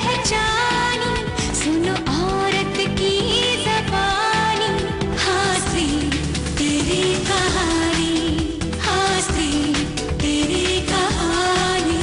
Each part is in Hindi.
पहचानी, सुनो औरत की ज़बानी, हंसी तेरी कहानी, हंसी तेरी कहानी।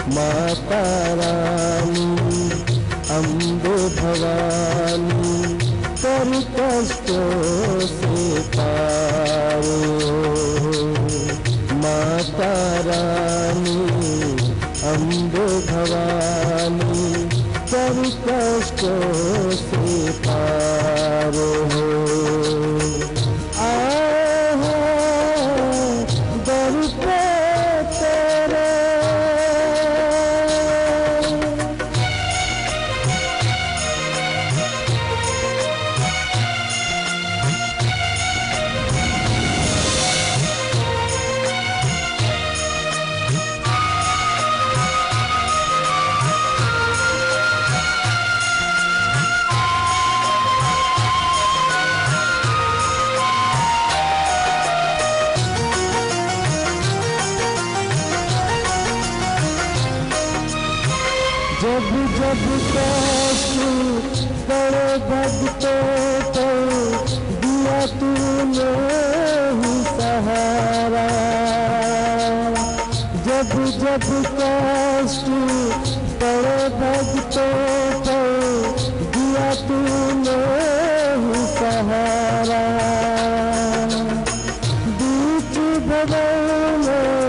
माता रानी अम्बे भवानी कर कष्टों से पार हो। माता रानी अम्बे भवानी कर कष्टों से पार हो। दर पे तेरे जब जब कष्ट बड़े भक्तों को दिया तूने ही सहारा। जब जब कष्ट बड़े भक्तों को दिया तूने ही सहारा। बीच भवन में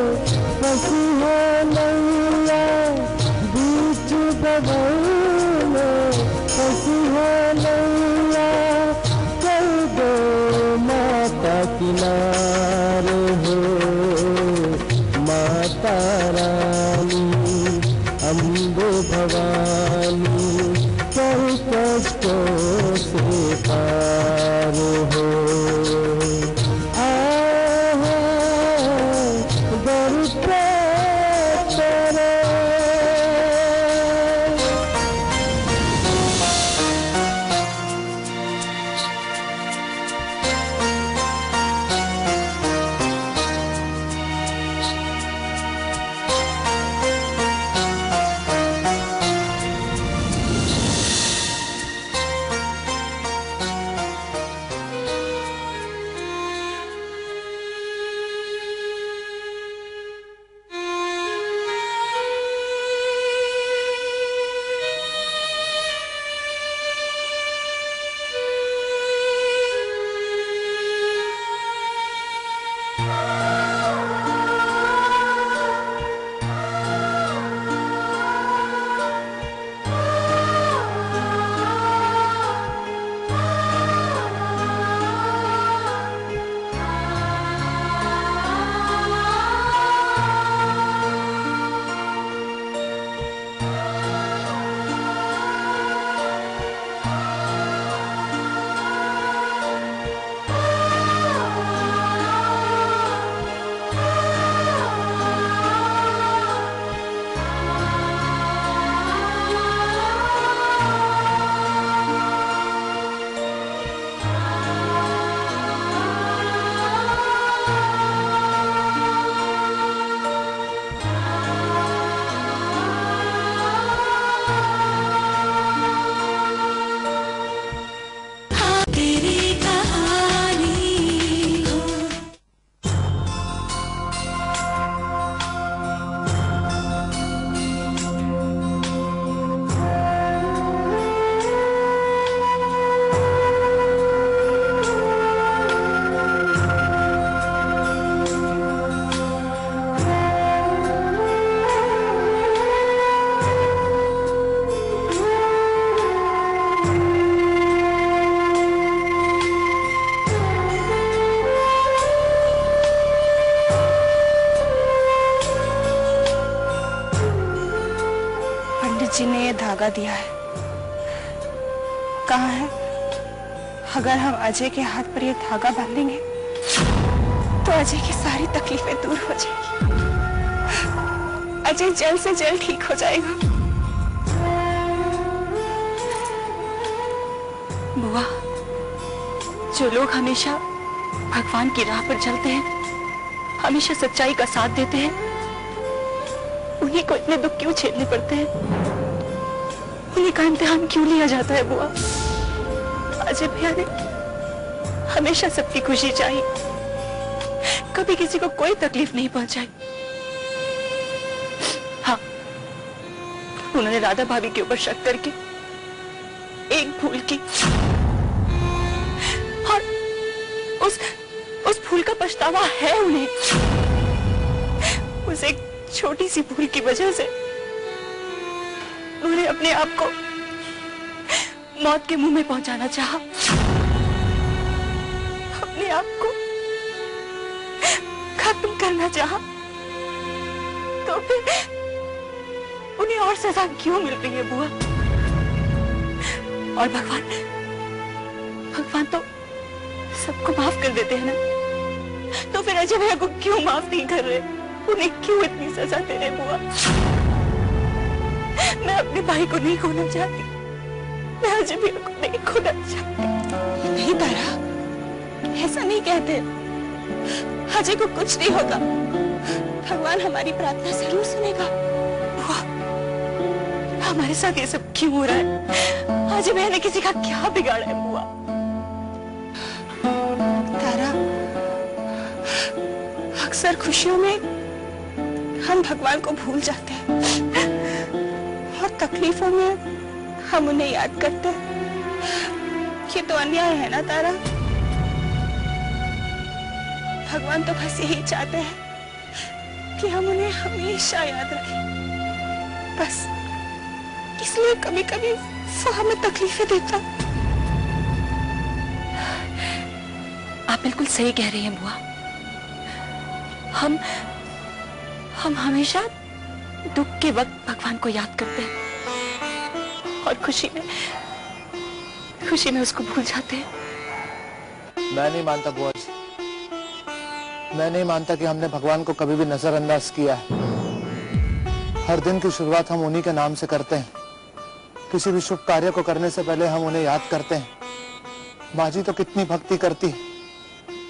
फंसी है नैया, बीच भवन में फंसी है नैया, कर दो माता किनारे हो। माता रानी अम्बे भवानी कर कष्टों से पार हो। दर पे तेरे जी ने ये धागा दिया है, कहा है अगर हम अजय के हाथ पर ये धागा बांधेंगे तो अजय की सारी तकलीफें दूर हो जाएगी, अजय जल्द से जल्द ठीक हो जाएगा। बुआ, जो लोग हमेशा भगवान की राह पर चलते हैं, हमेशा सच्चाई का साथ देते हैं, उन्हीं को इतने दुख क्यों झेलने पड़ते हैं? उन्हीं का इम्तिहान क्यों लिया जाता है बुआ? अजय भैया ने हमेशा सबकी खुशी चाहिए, कभी किसी को कोई तकलीफ नहीं पहुंचाई। हाँ, उन्होंने राधा भाभी के ऊपर शक करके एक भूल की, और उस भूल का पछतावा है उन्हें। उस एक छोटी सी भूल की वजह से उन्होंने अपने आप को मौत के मुंह में पहुंचाना चाहा, अपने आप को खत्म करना चाहा। तो फिर उन्हें और सजा क्यों मिल रही है बुआ? और भगवान तो सबको माफ कर देते हैं ना, तो फिर अजय भैया को क्यों माफ नहीं कर रहे? उन्हें क्यों इतनी सजा दे रहे बुआ? मैं अपने भाई को नहीं खोना चाहती, मैं अजय भैया को नहीं खोना चाहती। नहीं तारा, ऐसा नहीं कहते, अजय को कुछ नहीं होगा, भगवान हमारी प्रार्थना जरूर सुनेगा। बुआ, हमारे साथ ये सब क्यों हो रहा है? अजय भैया ने किसी का क्या बिगाड़ा है बुआ? तारा, अक्सर खुशियों में हम भगवान को भूल जाते हैं और तकलीफों में हम उन्हें याद करते हैं। ये तो अन्याय है ना तारा? भगवान तो बस यही चाहते हैं कि हम उन्हें हमेशा याद रखें, बस इसलिए कभी कभी वो हमें तकलीफें देता। आप बिल्कुल सही कह रही हैं बुआ, हम हमेशा दुख के वक्त भगवान को याद करते हैं और खुशी में उसको भूल जाते हैं। मैं नहीं मानता बुआ जी, मैं नहीं मानता कि हमने भगवान को कभी भी नजरअंदाज किया है। हर दिन की शुरुआत हम उन्हीं के नाम से करते हैं, किसी भी शुभ कार्य को करने से पहले हम उन्हें याद करते हैं। माँ जी तो कितनी भक्ति करती,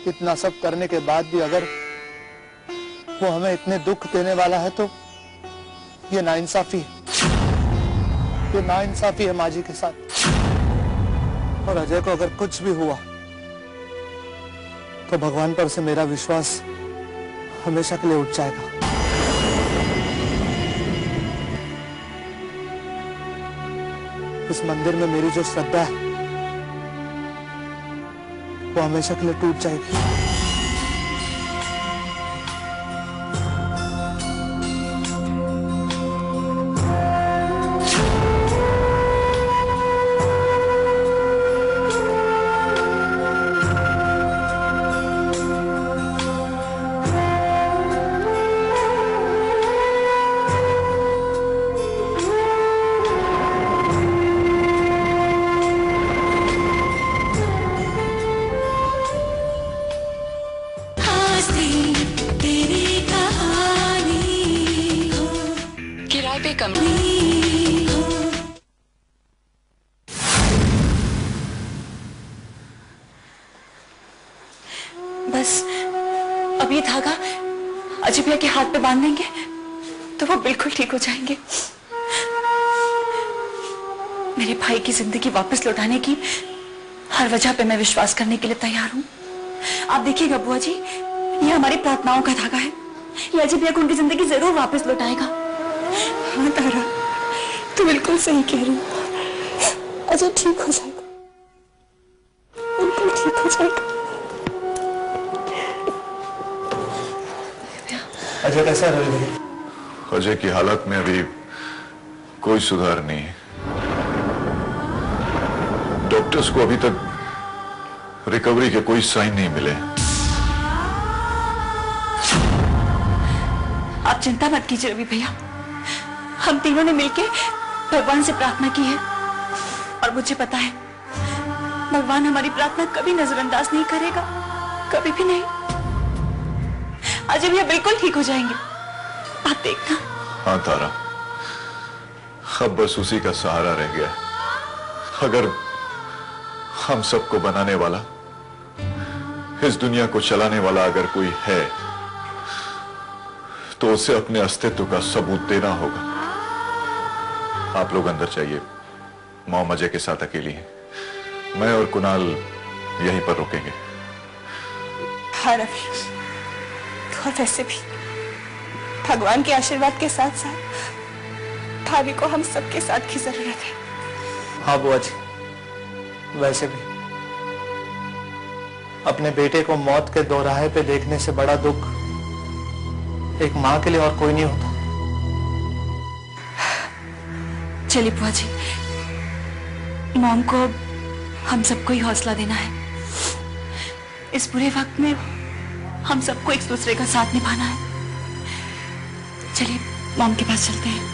इतना सब करने के बाद भी अगर वो हमें इतने दुख देने वाला है तो ये नाइंसाफी है, ये नाइंसाफी है माँ जी के साथ। और अजय को अगर कुछ भी हुआ तो भगवान पर से मेरा विश्वास हमेशा के लिए उठ जाएगा। इस मंदिर में मेरी जो श्रद्धा है वो हमेशा के लिए टूट जाएगी। बस अब ये धागा अजय भैया के हाथ पे बांध देंगे तो वो बिल्कुल ठीक हो जाएंगे। मेरे भाई की जिंदगी वापस लौटाने की हर वजह पे मैं विश्वास करने के लिए तैयार हूँ। आप देखिएगा बुआ जी, ये हमारी प्रार्थनाओं का धागा है, ये अजय भैया को उनकी जिंदगी जरूर वापस लौटाएगा। हाँ तारा, तू बिल्कुल सही कह रही है, अजय ठीक हो जाएगा, बिल्कुल ठीक हो जाएगा। अजय कैसा है रवि? अजय की हालत में अभी कोई सुधार नहीं है। डॉक्टर्स को अभी तक रिकवरी के कोई साइन नहीं मिले। आप चिंता मत कीजिए रवि भैया, हम तीनों ने मिलके भगवान से प्रार्थना की है और मुझे पता है भगवान हमारी प्रार्थना कभी नजरअंदाज नहीं करेगा, कभी भी नहीं। आज भैया बिल्कुल ठीक हो जाएंगे, आप देखना। हाँ तारा, अब बस उसी का सहारा रह गया। अगर हम सबको बनाने वाला, इस दुनिया को चलाने वाला अगर कोई है तो उसे अपने अस्तित्व का सबूत देना होगा। आप लोग अंदर जाइए, मां मजे के साथ अकेली हैं। मैं और कुणाल यहीं पर रुकेंगे। हाँ रवि, और वैसे भी भगवान के आशीर्वाद के साथ साथ भाभी को हम सबके साथ की जरूरत है। हाँ बुआ जी, वैसे भी अपने बेटे को मौत के दोराहे पे देखने से बड़ा दुख एक मां के लिए और कोई नहीं होता। चलिए बुआ जी, मॉम को हम सबको ही हौसला देना है। इस बुरे वक्त में हम सबको एक दूसरे का साथ निभाना है। चलिए मॉम के पास चलते हैं।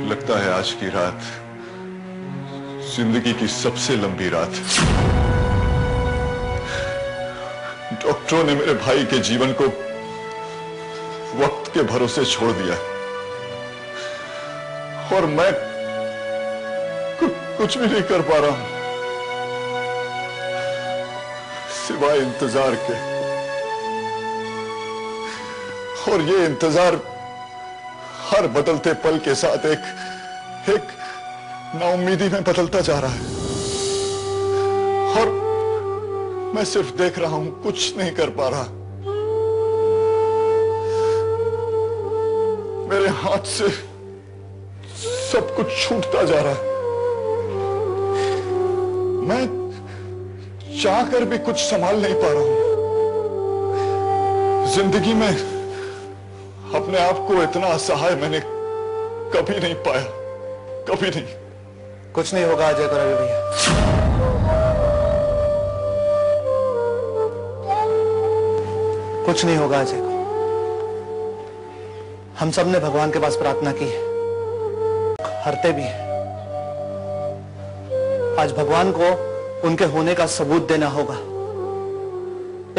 लगता है आज की रात जिंदगी की सबसे लंबी रात। डॉक्टरों ने मेरे भाई के जीवन को वक्त के भरोसे छोड़ दिया और मैं कुछ भी नहीं कर पा रहा हूं सिवाय इंतजार के। और ये इंतजार हर बदलते पल के साथ एक नाउम्मीदी में बदलता जा रहा है और मैं सिर्फ देख रहा हूं, कुछ नहीं कर पा रहा। मेरे हाथ से सब कुछ छूटता जा रहा है। मैं चाहकर भी कुछ संभाल नहीं पा रहा हूं। जिंदगी में अपने आप को इतना असहाय मैंने कभी नहीं पाया, कभी नहीं। कुछ नहीं होगा अजय को रवि भैया, कुछ नहीं होगा अजय को। हम सब ने भगवान के पास प्रार्थना की है, हारते भी हैं। आज भगवान को उनके होने का सबूत देना होगा।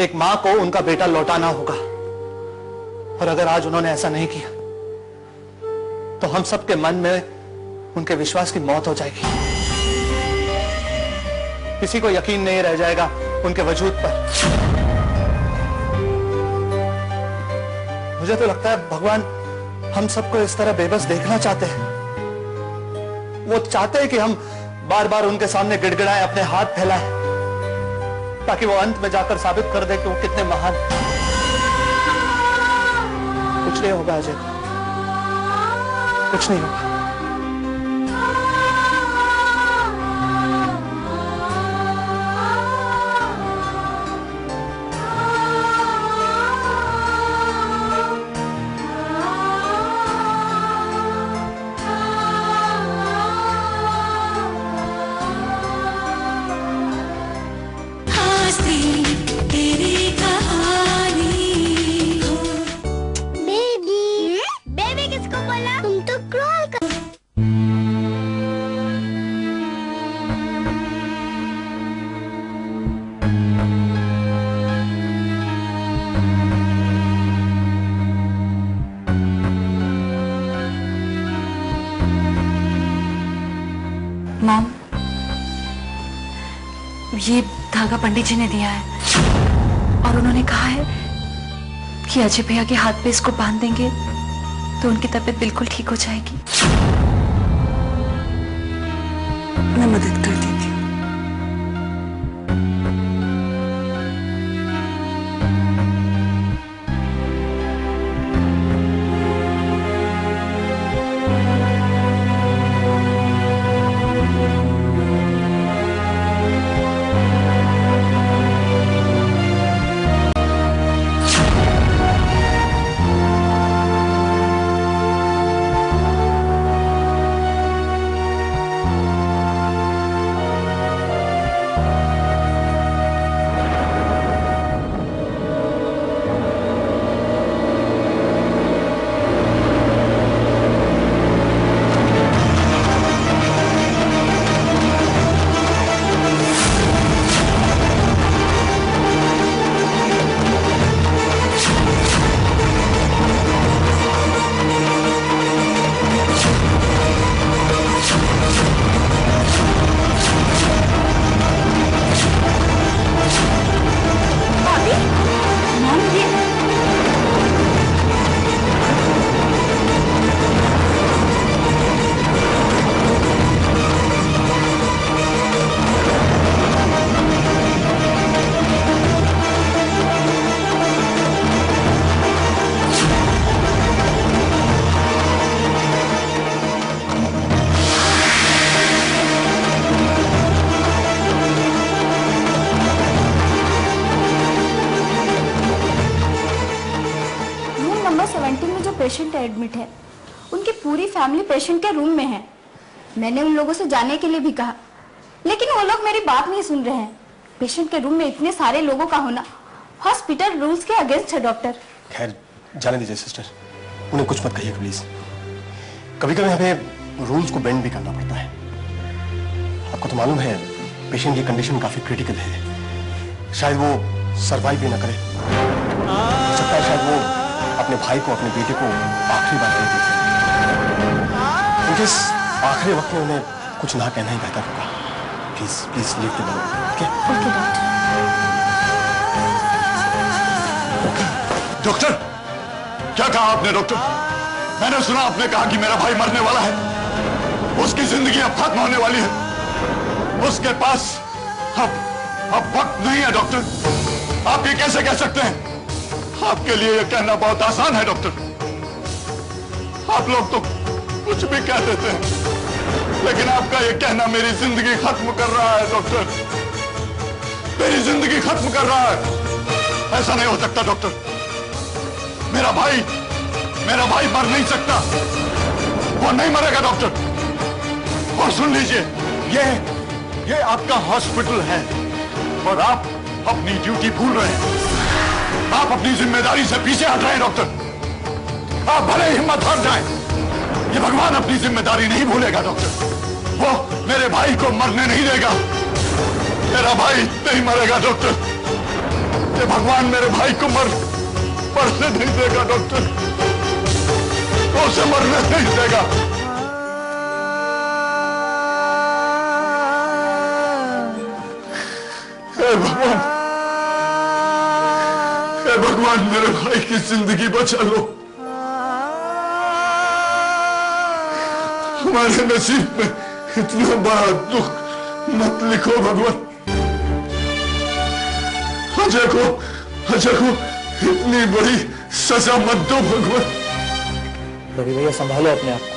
एक मां को उनका बेटा लौटाना होगा। और अगर आज उन्होंने ऐसा नहीं किया तो हम सबके मन में उनके विश्वास की मौत हो जाएगी। किसी को यकीन नहीं रह जाएगा उनके वजूद पर। मुझे तो लगता है भगवान हम सबको इस तरह बेबस देखना चाहते हैं। वो चाहते हैं कि हम बार बार उनके सामने गिड़गिड़ाएं, अपने हाथ फैलाएं, ताकि वो अंत में जाकर साबित कर दे कि वो कितने महान। कुछ नहीं होगा अजय, कुछ नहीं होगा। मॉम, ये धागा पंडित जी ने दिया है और उन्होंने कहा है कि अजय भैया के हाथ पे इसको बांध देंगे तो उनकी तबीयत बिल्कुल ठीक हो जाएगी। मैं मदद कर देती हूँ। नंबर 17 में जो पेशेंट एडमिट है उनकी पूरी फैमिली पेशेंट के रूम में है। मैंने उन लोगों से जाने के लिए भी कहा, लेकिन वो लोग मेरी बात नहीं सुन रहे हैं। पेशेंट के रूम में इतने सारे लोगों का होना हॉस्पिटल रूल्स के अगेंस्ट है डॉक्टर। खैर जाने दीजिए सिस्टर, उन्हें कुछ मत कहिए प्लीज। कभी कभी हमें रूल्स को बेंड भी करना पड़ता है। आपको तो मालूम है पेशेंट की कंडीशन काफी क्रिटिकल है, शायद वो सरवाइव भी ना करे। हो सकता है शायद वो अपने भाई को, अपने बेटे को आखिरी बार नहीं देखें। क्योंकि इस आखिरी वक्त में उन्हें कुछ ना कहना ही बेहतर होगा। Please please leave the room. Okay doctor, क्या कहा आपने डॉक्टर? मैंने सुना आपने कहा कि मेरा भाई मरने वाला है, उसकी जिंदगी अब खत्म होने वाली है, उसके पास अब वक्त नहीं है। डॉक्टर आप ये कैसे कह सकते हैं? आपके लिए ये कहना बहुत आसान है डॉक्टर। आप लोग तो कुछ भी कह देते हैं, लेकिन आपका ये कहना मेरी जिंदगी खत्म कर रहा है डॉक्टर, मेरी जिंदगी खत्म कर रहा है। ऐसा नहीं हो सकता डॉक्टर, मेरा भाई मर नहीं सकता, वो नहीं मरेगा डॉक्टर। और सुन लीजिए, ये आपका हॉस्पिटल है और आप अपनी ड्यूटी भूल रहे हैं, आप अपनी जिम्मेदारी से पीछे हट रहे हैं डॉक्टर। आप भले ही हिम्मत हार जाएं, ये भगवान अपनी जिम्मेदारी नहीं भूलेगा डॉक्टर। वो मेरे भाई को मरने नहीं देगा, मेरा भाई नहीं मरेगा डॉक्टर। ये भगवान मेरे भाई को मरने नहीं देगा डॉक्टर, वो उसे मरने नहीं देगा। हे भगवान मेरे भाई की जिंदगी बचा लो। हमारे नसीब में इतना बड़ा दुख मत लिखो भगवान। अजय को इतनी बड़ी सजा मत दो भगवान। रवि भैया संभालो अपने आप को,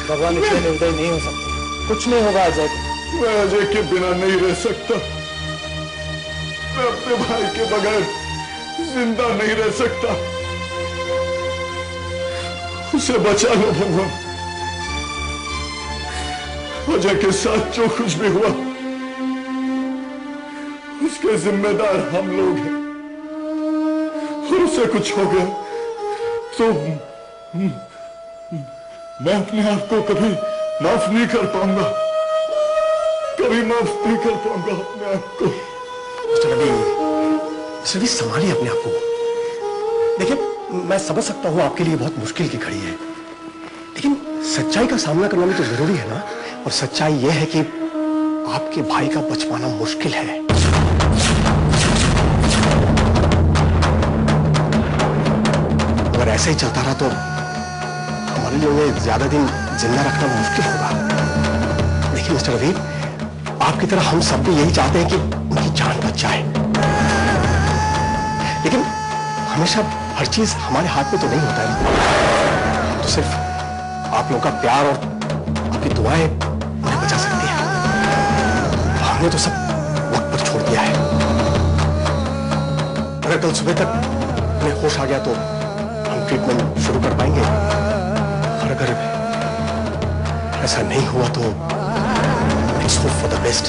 भगवान इतने निर्दयी नहीं हो सकते। कुछ नहीं होगा अजय को। मैं अजय के बिना नहीं रह सकता, मैं अपने भाई के बगैर जिंदा नहीं रह सकता। उसे बचा लो भगवान। अजय के साथ जो कुछ भी हुआ उसके जिम्मेदार हम लोग हैं, और उसे कुछ हो गया तो मैं अपने आप को कभी माफ नहीं कर पाऊंगा, कभी माफ नहीं कर पाऊंगा अपने आप को। रवि संभालिए अपने आप को। देखिए मैं समझ सकता हूं आपके लिए बहुत मुश्किल की घड़ी है, लेकिन सच्चाई का सामना करना भी तो जरूरी है ना। और सच्चाई यह है कि आपके भाई का बच पाना मुश्किल है। अगर ऐसे ही चलता रहा तो हमारे लिए ज्यादा दिन जिंदा रखना मुश्किल होगा। देखिए मिस्टर रवि, आपकी तरह हम सब भी यही चाहते हैं कि उनकी जान बच जाए, लेकिन हमेशा हर चीज हमारे हाथ में तो नहीं होता है। तो सिर्फ आप लोगों का प्यार और आपकी दुआएं उन्हें बचा सकती है। हमने तो सब वक्त पर छोड़ दिया है। अगर कल सुबह तक उन्हें होश आ गया तो हम ट्रीटमेंट शुरू कर पाएंगे, और अगर ऐसा नहीं हुआ तो let's hope for the best.